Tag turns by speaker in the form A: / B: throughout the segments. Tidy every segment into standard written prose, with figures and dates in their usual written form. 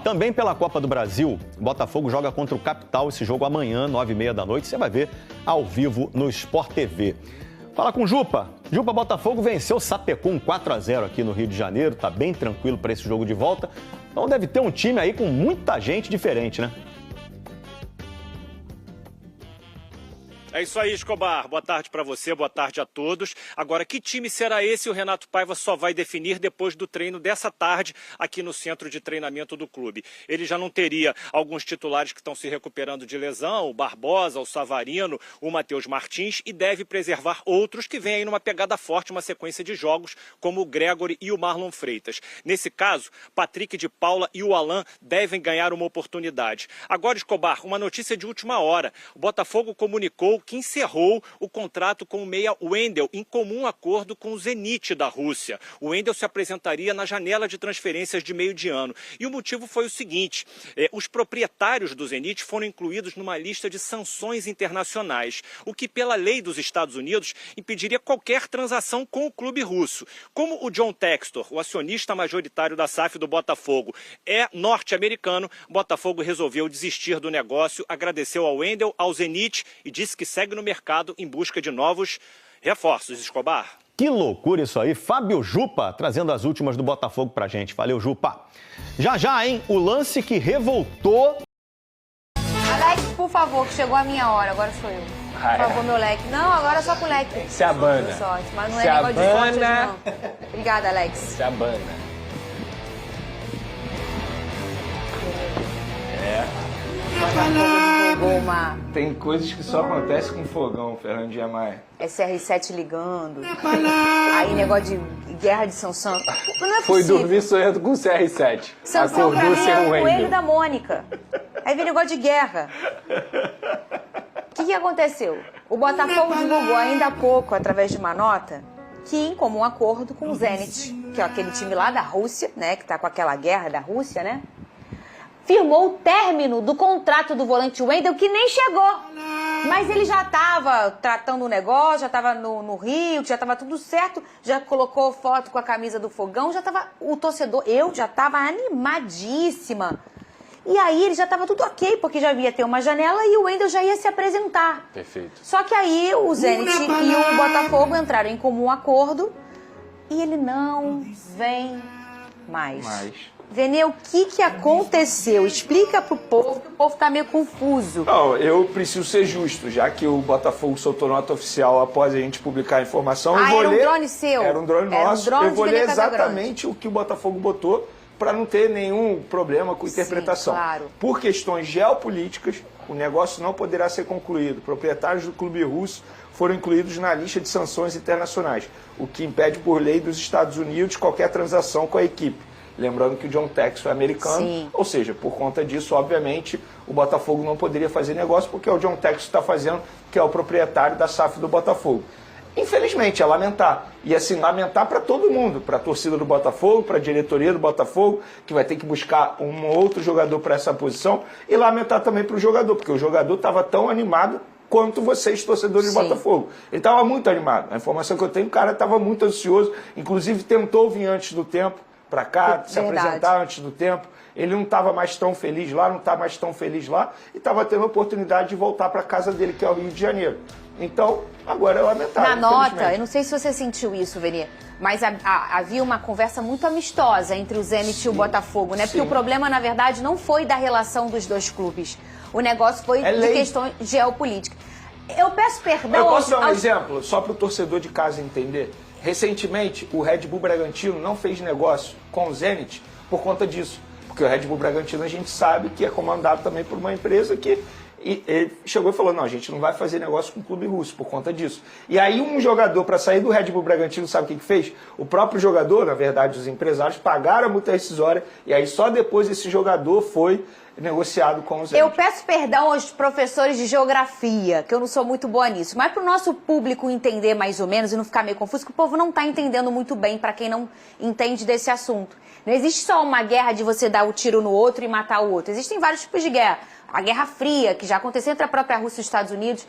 A: também pela Copa do Brasil, o Botafogo joga contra o Capital, esse jogo amanhã, 9h30 da noite. Você vai ver ao vivo no Sport TV. Fala com o Jupa. Jupa, Botafogo venceu o Sapecum 4-0 aqui no Rio de Janeiro. Tá bem tranquilo para esse jogo de volta. Então deve ter um time aí com muita gente diferente, né?
B: É isso aí, Escobar. Boa tarde para você, boa tarde a todos. Agora, que time será esse? O Renato Paiva só vai definir depois do treino dessa tarde aqui no centro de treinamento do clube. Ele já não teria alguns titulares que estão se recuperando de lesão, o Barbosa, o Savarino, o Matheus Martins, e deve preservar outros que vêm aí numa pegada forte, uma sequência de jogos, como o Gregory e o Marlon Freitas. Nesse caso, Patrick de Paula e o Alan devem ganhar uma oportunidade. Agora, Escobar, uma notícia de última hora. O Botafogo comunicou que encerrou o contrato com o meia Wendel, em comum acordo com o Zenit da Rússia. O Wendel se apresentaria na janela de transferências de meio de ano. E o motivo foi o seguinte: os proprietários do Zenit foram incluídos numa lista de sanções internacionais, o que pela lei dos Estados Unidos impediria qualquer transação com o clube russo. Como o John Textor, o acionista majoritário da SAF do Botafogo, é norte-americano, o Botafogo resolveu desistir do negócio, agradeceu ao Wendel, ao Zenit e disse que segue no mercado em busca de novos reforços. Escobar.
A: Que loucura isso aí. Fábio Jupa trazendo as últimas do Botafogo pra gente. Valeu, Jupa. Já, hein? O lance que revoltou...
C: Alex, por favor, que chegou a minha hora. Agora sou eu. Por favor, meu leque. Não, agora só com o leque.
D: Se abana.
C: Sorte, mas não é
D: Se
C: negócio de sorte,
D: abana.
C: não. Obrigada, Alex.
D: Se abana. Tem coisas que só acontecem com fogão, Fernandinha Maia.
C: É CR7 ligando. Aí negócio de guerra de Sansão. Mas não é
D: Foi
C: possível.
D: dormir sonhando com o CR7.
C: Sansão pra
D: Acordou
C: mim
D: sem
C: é
D: o
C: o coelho
D: Wendel.
C: da Mônica. Aí vem negócio de guerra. O que aconteceu? O Botafogo divulgou ainda há pouco, através de uma nota, que em comum acordo com o Zenit, que é aquele time lá da Rússia, né, que tá com aquela guerra da Rússia, né, firmou o término do contrato do volante Wendel, que nem chegou. Mas ele já estava tratando o negócio, já estava no Rio, já estava tudo certo, já colocou foto com a camisa do Fogão, já estava o torcedor, eu já estava animadíssima. E aí ele já estava tudo ok, porque já ia ter uma janela e o Wendel já ia se apresentar.
D: Perfeito.
C: Só que aí o Zenit e o Botafogo entraram em comum acordo e ele não vem mais. Venê, o que aconteceu? Explica pro povo, que o povo tá meio confuso.
D: Não, eu preciso ser justo, já que o Botafogo soltou nota oficial após a gente publicar a informação. Eu vou
C: era um
D: ler...
C: drone seu?
D: Era um drone
C: Era um
D: nosso.
C: drone
D: Eu vou
C: de
D: ler
C: Venê Casagrande.
D: exatamente o que o Botafogo botou para não ter nenhum problema com interpretação.
C: Sim, claro.
D: Por questões geopolíticas, o negócio não poderá ser concluído. Proprietários do clube russo foram incluídos na lista de sanções internacionais, o que impede por lei dos Estados Unidos qualquer transação com a equipe. Lembrando que o John Textor é americano,
C: Sim.
D: ou seja, por conta disso, obviamente, o Botafogo não poderia fazer negócio porque é o John Textor está fazendo, que é o proprietário da SAF do Botafogo. Infelizmente, é lamentar. E assim, lamentar para todo mundo, para a torcida do Botafogo, para a diretoria do Botafogo, que vai ter que buscar um outro jogador para essa posição, e lamentar também para o jogador, porque o jogador estava tão animado quanto vocês, torcedores
C: Sim.
D: do Botafogo. Ele estava muito animado. A informação que eu tenho, o cara estava muito ansioso, inclusive tentou vir antes do tempo para cá, se apresentar antes do tempo. Ele não estava mais tão feliz lá, não está mais tão feliz lá, e estava tendo a oportunidade de voltar para a casa dele, que é o Rio de Janeiro. Então, agora é lamentável.
C: Na nota, eu não sei se você sentiu isso, Venê, mas havia uma conversa muito amistosa entre o Zenit e o Botafogo, né? Porque o problema, na verdade, não foi da relação dos dois clubes. O negócio foi de questões geopolíticas. Eu peço perdão...
D: Eu posso dar um exemplo, só para o torcedor de casa entender? Recentemente, o Red Bull Bragantino não fez negócio com o Zenit por conta disso. Porque o Red Bull Bragantino a gente sabe que é comandado também por uma empresa que ele chegou e falou, não, a gente não vai fazer negócio com o clube russo por conta disso. E aí um jogador, para sair do Red Bull Bragantino, sabe o que fez? O próprio jogador, na verdade, os empresários, pagaram a multa rescisória e aí só depois esse jogador foi negociado com os
C: Eu peço perdão aos professores de geografia, que eu não sou muito boa nisso, mas para o nosso público entender mais ou menos e não ficar meio confuso, que o povo não está entendendo muito bem, para quem não entende desse assunto. Não existe só uma guerra de você dar o tiro no outro e matar o outro. Existem vários tipos de guerra. a Guerra Fria, que já aconteceu entre a própria Rússia e os Estados Unidos,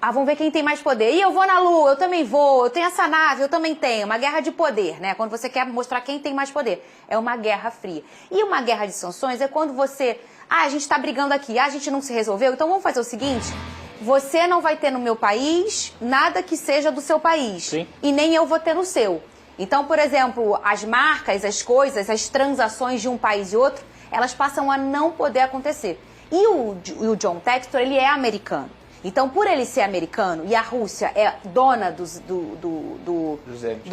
C: vamos ver quem tem mais poder. E eu vou na Lua, eu também vou, eu tenho essa nave, eu também tenho. Uma guerra de poder, né? Quando você quer mostrar quem tem mais poder. É uma Guerra Fria. E uma guerra de sanções é quando você... a gente está brigando aqui, a gente não se resolveu, então vamos fazer o seguinte... Você não vai ter no meu país nada que seja do seu país.
E: Sim.
C: E nem eu vou ter no seu. Então, por exemplo, as marcas, as coisas, as transações de um país e outro, elas passam a não poder acontecer. E o John Textor, ele é americano. Então, por ele ser americano, e a Rússia é dona do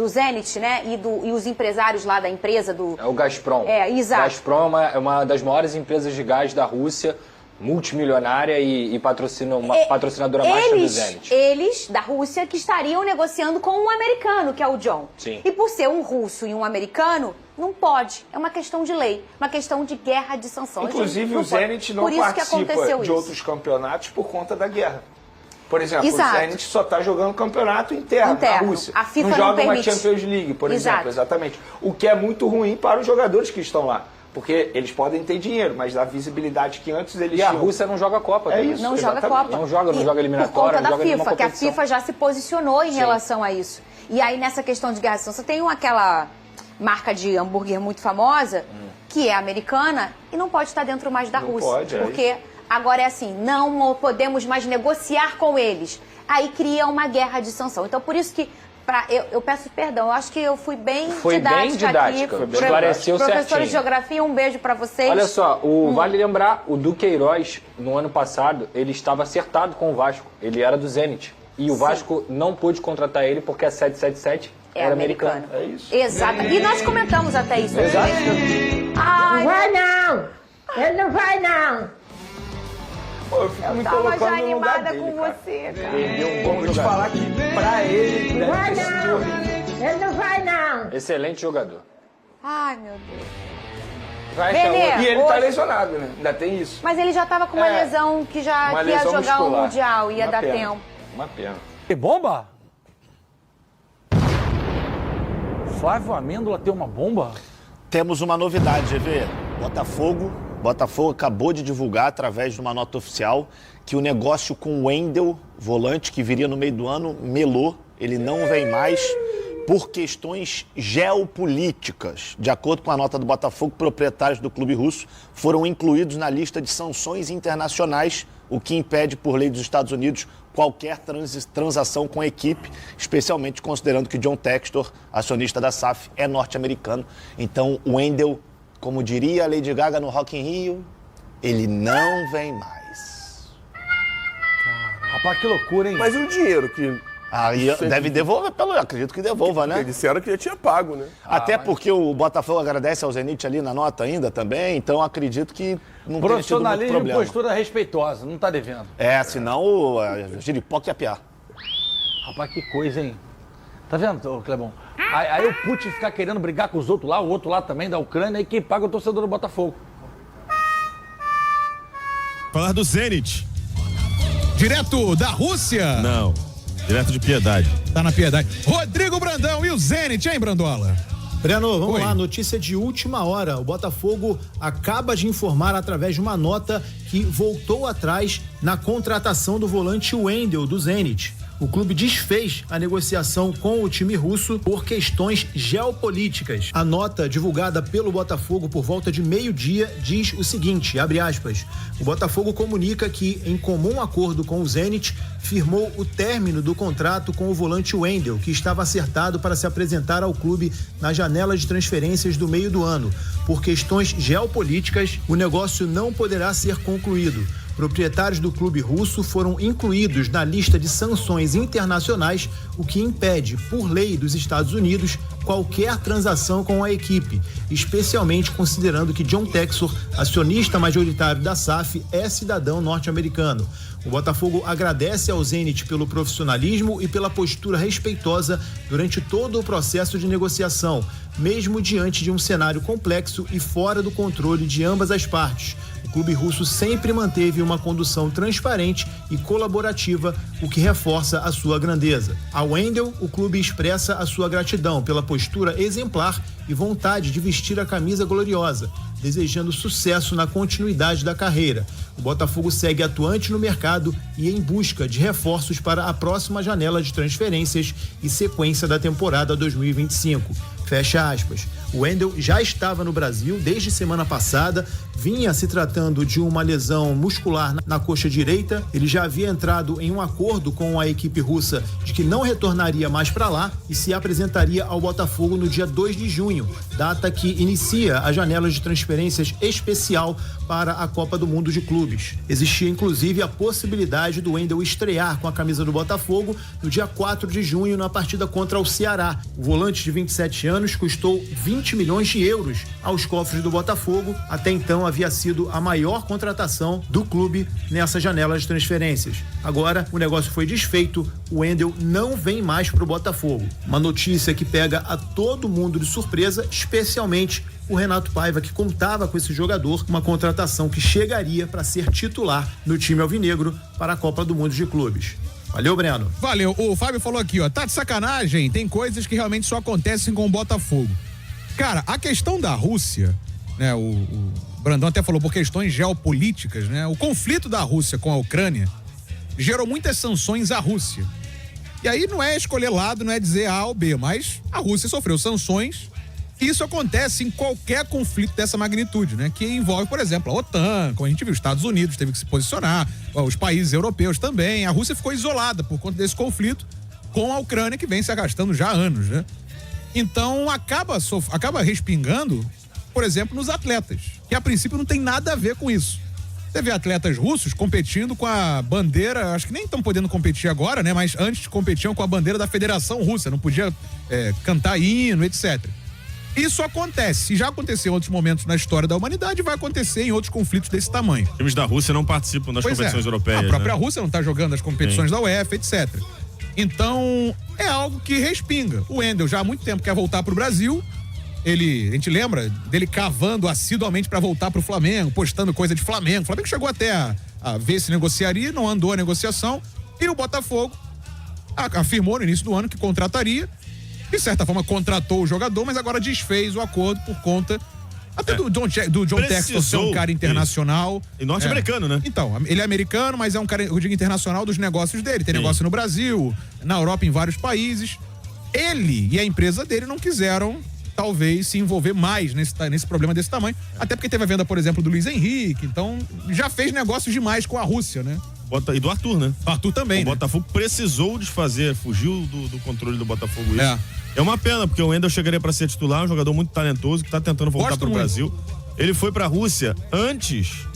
C: Zenit, né? E os empresários lá da empresa do...
E: É o Gazprom.
C: Exato.
E: Gazprom é uma das maiores empresas de gás da Rússia, multimilionária e patrocinadora máxima do Zenit.
C: Eles, da Rússia, que estariam negociando com um americano, que é o John.
E: Sim.
C: E por ser um russo e um americano, não pode. É uma questão de lei, uma questão de guerra de sanções.
D: Inclusive, o Zenit não participa de outros campeonatos por conta da guerra. Por exemplo,
C: Exato.
D: O Zenit só está jogando campeonato interno na Rússia.
C: A FIFA
D: não joga uma
C: permite.
D: Champions League, por
C: Exato.
D: exemplo, exatamente. O que é muito ruim para os jogadores que estão lá. Porque eles podem ter dinheiro, mas a visibilidade que antes eles tinham...
E: E a Rússia não joga Copa.
D: É isso,
C: não joga
D: exatamente.
C: Copa.
E: Não joga eliminatória,
C: por conta
E: não joga nenhuma
C: FIFA, que a
E: competição.
C: FIFA já se posicionou em relação a isso. E aí, nessa questão de guerra de sanções, tem aquela marca de hambúrguer muito famosa, que é americana, e não pode estar dentro mais da Rússia.
D: Pode,
C: porque agora é assim, não podemos mais negociar com eles. Aí cria uma guerra de sanção. Então, por isso que... Eu peço perdão, eu acho que eu fui bem didática aqui.
E: Esclareceu certinho.
C: Professor de Geografia, um beijo pra vocês.
E: Olha só, vale lembrar, o Duqueiroz, no ano passado, ele estava acertado com o Vasco. Ele era do Zenit. E o Vasco não pôde contratar ele porque a 777 era americana.
D: É isso.
C: Exato. E nós comentamos até isso.
E: Exato.
C: Ai,
F: Não vai não! Ele não vai não!
D: Pô, eu fico me
C: tava
D: colocando
C: já
D: no lugar
C: animada
D: dele,
C: com
D: cara.
C: você, cara.
D: Vou te falar que pra ele
F: Não vai
D: deve ter sido
F: não!
D: horrível.
F: Ele não vai não!
E: Excelente jogador.
C: Ai, meu Deus.
E: Vai
C: Benê,
E: achar
D: E ele tá
C: hoje-
D: lesionado, né? Ainda tem isso.
C: Mas ele já tava com uma
D: É.
C: lesão que já
D: Uma
C: que ia
D: lesão
C: jogar o
D: muscular.
C: Mundial, ia
D: Uma
C: dar
D: pena.
C: tempo.
D: Uma pena.
G: Que bomba? Flávio Amêndola tem uma bomba?
H: Temos uma novidade, GV. Botafogo acabou de divulgar, através de uma nota oficial, que o negócio com o Wendel, volante, que viria no meio do ano, melou. Ele não vem mais por questões geopolíticas. De acordo com a nota do Botafogo, proprietários do clube russo foram incluídos na lista de sanções internacionais, o que impede, por lei dos Estados Unidos, qualquer transação com a equipe, especialmente considerando que John Textor, acionista da SAF, é norte-americano. Então, o Wendel, como diria a Lady Gaga no Rock in Rio, ele não vem mais.
G: Rapaz, que loucura, hein?
I: Mas e o dinheiro que
H: Aí deve devolver, acredito que devolva, né?
I: eles disseram que já tinha pago, né?
H: Até porque o Botafogo agradece ao Zenit ali na nota ainda também, então acredito que não tenha tido muito
G: Profissionalismo e
H: problema.
G: postura respeitosa, não tá devendo.
H: É, senão a giripoca ia piar.
G: Rapaz, que coisa, hein? Tá vendo, ô Clebão? Aí o Putin ficar querendo brigar com os outros lá, o outro lá também da Ucrânia, e quem paga é o torcedor do Botafogo.
J: Falar do Zenit. Direto da Rússia?
K: Não, direto de Piedade.
J: Tá na Piedade. Rodrigo Brandão e o Zenit, hein, Brandola?
L: Breno, vamos
J: Oi.
L: lá, notícia de última hora. O Botafogo acaba de informar através de uma nota que voltou atrás na contratação do volante Wendel do Zenit. O clube desfez a negociação com o time russo por questões geopolíticas. A nota divulgada pelo Botafogo por volta de meio-dia diz o seguinte, abre aspas, o Botafogo comunica que, em comum acordo com o Zenit, firmou o término do contrato com o volante Wendel, que estava acertado para se apresentar ao clube na janela de transferências do meio do ano. Por questões geopolíticas, o negócio não poderá ser concluído. Proprietários do clube russo foram incluídos na lista de sanções internacionais, o que impede, por lei dos Estados Unidos, qualquer transação com a equipe, especialmente considerando que John Textor, acionista majoritário da SAF, é cidadão norte-americano. O Botafogo agradece ao Zenit pelo profissionalismo e pela postura respeitosa durante todo o processo de negociação, mesmo diante de um cenário complexo e fora do controle de ambas as partes. O O clube russo sempre manteve uma condução transparente e colaborativa, o que reforça a sua grandeza. Ao Wendel, o clube expressa a sua gratidão pela postura exemplar e vontade de vestir a camisa gloriosa, desejando sucesso na continuidade da carreira. O Botafogo segue atuante no mercado e em busca de reforços para a próxima janela de transferências e sequência da temporada 2025. Fecha aspas. O Wendel já estava no Brasil desde semana passada, vinha se tratando de uma lesão muscular na coxa direita. Ele já havia entrado em um acordo com a equipe russa de que não retornaria mais para lá e se apresentaria ao Botafogo no dia 2 de junho, data que inicia a janela de transferências especial para a Copa do Mundo de Clubes. Existia inclusive a possibilidade do Wendel estrear com a camisa do Botafogo no dia 4 de junho na partida contra o Ceará. O volante de 27 anos custou 20 milhões de euros aos cofres do Botafogo. Até então havia sido a maior contratação do clube nessa janela de transferências. Agora o negócio foi desfeito, o Wendel não vem mais para o Botafogo. Uma notícia que pega a todo mundo de surpresa, especialmente o Renato Paiva, que contava com esse jogador, uma contratação que chegaria para ser titular no time alvinegro para a Copa do Mundo de Clubes. Valeu, Breno.
J: Valeu. O Fábio falou aqui, ó, tá de sacanagem, tem coisas que realmente só acontecem com o Botafogo. Cara, a questão da Rússia, né, o Brandão até falou por questões geopolíticas, né, o conflito da Rússia com a Ucrânia gerou muitas sanções à Rússia. E aí não é escolher lado, não é dizer A ou B, mas a Rússia sofreu sanções. Isso acontece em qualquer conflito dessa magnitude, né? Que envolve, por exemplo, a OTAN, como a gente viu, os Estados Unidos teve que se posicionar, os países europeus também. A Rússia ficou isolada por conta desse conflito com a Ucrânia, que vem se arrastando já há anos, né? Então acaba respingando, por exemplo, nos atletas, que a princípio não tem nada a ver com isso. Você vê atletas russos competindo com a bandeira, acho que nem estão podendo competir agora, né? Mas antes competiam com a bandeira da Federação Russa, não podia cantar hino, etc. Isso acontece, e já aconteceu em outros momentos na história da humanidade, vai acontecer em outros conflitos desse tamanho.
K: Os times da Rússia não participam das competições europeias.
J: A própria
K: né?
J: Rússia não está jogando as competições da UEFA, etc. Então, é algo que respinga. O Wendel já há muito tempo quer voltar para o Brasil. A gente lembra dele cavando assiduamente para voltar para o Flamengo, postando coisa de Flamengo. O Flamengo chegou até a ver se negociaria, não andou a negociação. E o Botafogo afirmou no início do ano que contrataria. De certa forma, contratou o jogador, mas agora desfez o acordo por conta até do John Textor ser um cara internacional.
K: E norte-americano, né?
J: Então, ele é americano, mas é um cara, eu digo, internacional dos negócios dele. Tem negócio no Brasil, na Europa, em vários países. Ele e a empresa dele não quiseram, talvez, se envolver mais nesse problema desse tamanho. Até porque teve a venda, por exemplo, do Luiz Henrique. Então, já fez negócios demais com a Rússia, né?
K: E do Arthur, né?
J: Arthur também,
K: O Botafogo precisou desfazer, fugiu do controle do Botafogo isso.
J: É.
K: É uma pena, porque o Wendel chegaria para ser titular, um jogador muito talentoso, que tá tentando voltar pro Brasil. Ele foi pra Rússia antes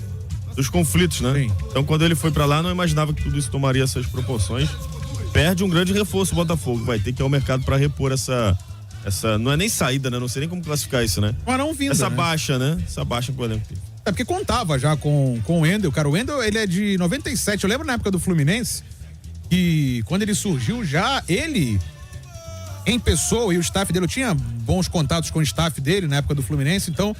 K: dos conflitos, né?
J: Sim.
K: Então, quando ele foi pra lá, não imaginava que tudo isso tomaria essas proporções. Perde um grande reforço o Botafogo, vai ter que ir ao mercado para repor essa... Não é nem saída, né? Não sei nem como classificar isso, né?
J: Mas não vinda,
K: essa
J: né?
K: baixa, né? Essa baixa com o elenco.
J: É porque contava já com o Wendel, cara. O Wendel, ele é de 97. Eu lembro na época do Fluminense que quando ele surgiu já, ele em pessoa e o staff dele, eu tinha bons contatos com o staff dele na época do Fluminense, então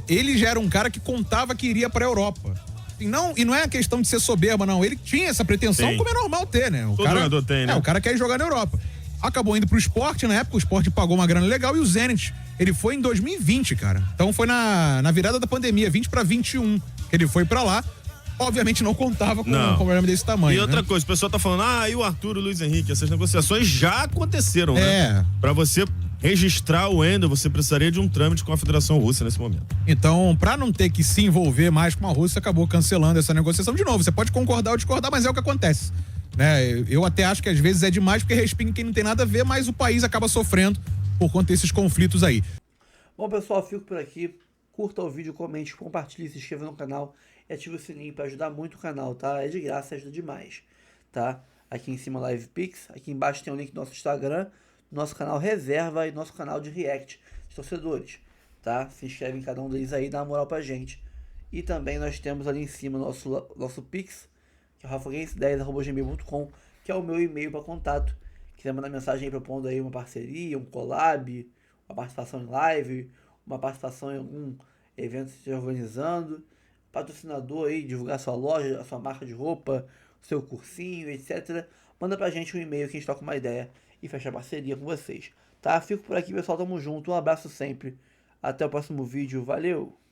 J: ele já era um cara que contava que iria pra Europa. E não é a questão de ser soberba, não. Ele tinha essa pretensão,
K: Sim.
J: como é normal ter, né?
K: Todo jogador tem, né?
J: O cara quer ir jogar na Europa. Acabou indo pro Sport, na época o Sport pagou uma grana legal e o Zenit, ele foi em 2020, cara. Então foi na virada da pandemia, 20 para 21, que ele foi pra lá. Obviamente não contava com um problema desse tamanho.
K: E outra
J: né?
K: coisa, o pessoal tá falando, e o Arthur e o Luiz Henrique, essas negociações já aconteceram, né? Pra você registrar o Wendel, você precisaria de um trâmite com a Federação Russa nesse momento.
J: Então, pra não ter que se envolver mais com a Rússia, acabou cancelando essa negociação de novo. Você pode concordar ou discordar, mas é o que acontece. Né? Eu até acho que às vezes é demais porque respinga quem não tem nada a ver, mas o país acaba sofrendo por conta desses conflitos aí.
M: Bom, pessoal, fico por aqui. Curta o vídeo, comente, compartilhe, se inscreva no canal e ative o sininho para ajudar muito o canal, tá? É de graça, ajuda demais, tá? Aqui em cima Live Pix, aqui embaixo tem o link do nosso Instagram, do nosso canal Reserva e nosso canal de React de torcedores, tá? Se inscreve em cada um deles aí, dá uma moral pra gente. E também nós temos ali em cima nosso Pix, que é rafaguense10@gmail.com, que é o meu e-mail para contato. Quiser mandar mensagem aí propondo aí uma parceria, um collab, uma participação em live, uma participação em algum evento que esteja organizando, patrocinador aí, divulgar sua loja, a sua marca de roupa, seu cursinho, etc., manda pra gente um e-mail que a gente toca uma ideia e fecha parceria com vocês. Tá? Fico por aqui, pessoal. Tamo junto. Um abraço sempre. Até o próximo vídeo. Valeu!